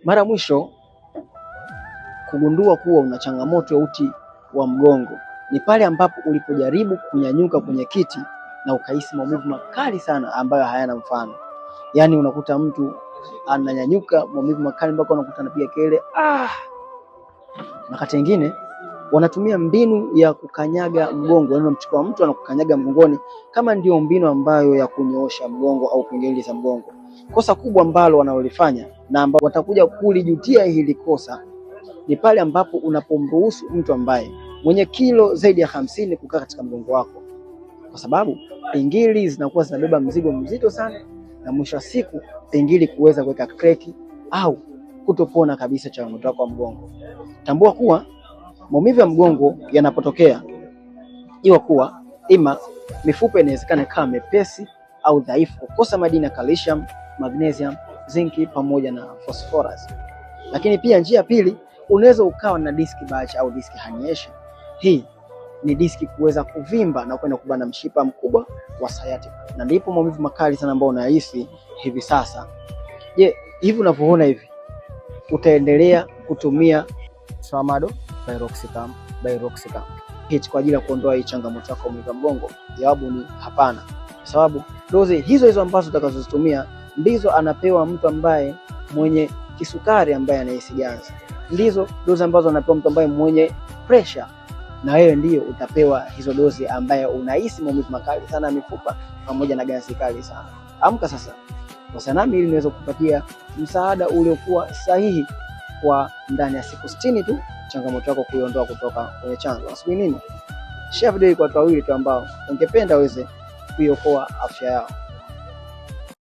Mara mwisho kugundua kuwa una changamoto ya uti wa mgongo ni pale ambapo ulipojaribu kunyanyuka kwenye kiti na ukahisi maumivu makali sana ambayo hayana mfano. Yaani unakuta mtu ananyanyuka maumivu makali mpaka unakuta anapiga kelele Wakati mwingine wanatumia mbinu ya kukanyaga mgongo, yaani unamchukua mtu anakukanyaga mgongoni kama ndio mbinu ambayo ya kunyoosha mgongo au kuingiza mgongo. Kosa kubwa ambalo wanaolifanya na ambao watakuja kulijutia hili kosa ni pale ambapo unapomruhusu mtu ambaye mwenye kilo zaidi ya 50 kukaa katika mgongo wako, kwa sababu pingili zinakuwa zinabeba mzigo mzito sana, na mwisho wa siku pingili kuweza kuweka kreki au kutopona kabisa changamoto yako ya mgongo. Tambua kuwa maumivu ya mgongo yanapotokea, jua kuwa ima mifupa inawezekana kama mepesi au dhaifu, kukosa madini ya calcium, magnesium, zinki pamoja na phosphorus. Lakini pia njia ya pili, unaweza ukawa na diski bulge au diski herniation. Hii ni diski kuweza kuvimba na kwenda kubana mshipa mkubwa wa sciatic, na ndipo maumivu makali sana ambayo unahisi hivi sasa. Je, hivi unavyoona hivi utaendelea kutumia Tramadol Piroxicam hii kwa ajili ya kuondoa hii changamoto yako maumivu ya mgongo? Jawabu ni hapana, kwa sababu dozi hizo ambazo utakazozitumia ndizo anapewa mtu ambaye mwenye kisukari ambaye anahisi ganzi, ndizo dozi ambazo anapewa mtu ambaye mwenye pressure, na wewe ndio utapewa hizo dozi ambaye unahisi maumivu makali sana ya mifupa pamoja na ganzi kali sana. Amka sasa, wasiliana nami ili niweze kukupatia msaada uliokuwa sahihi kwa ndani ya siku 60 tu, changamoto yako kuiondoa kutoka kwenye chanzo. Nasubiri nini? Share video kwa watu wawili tu ambao ungependa waweze kuiokoa afya yao.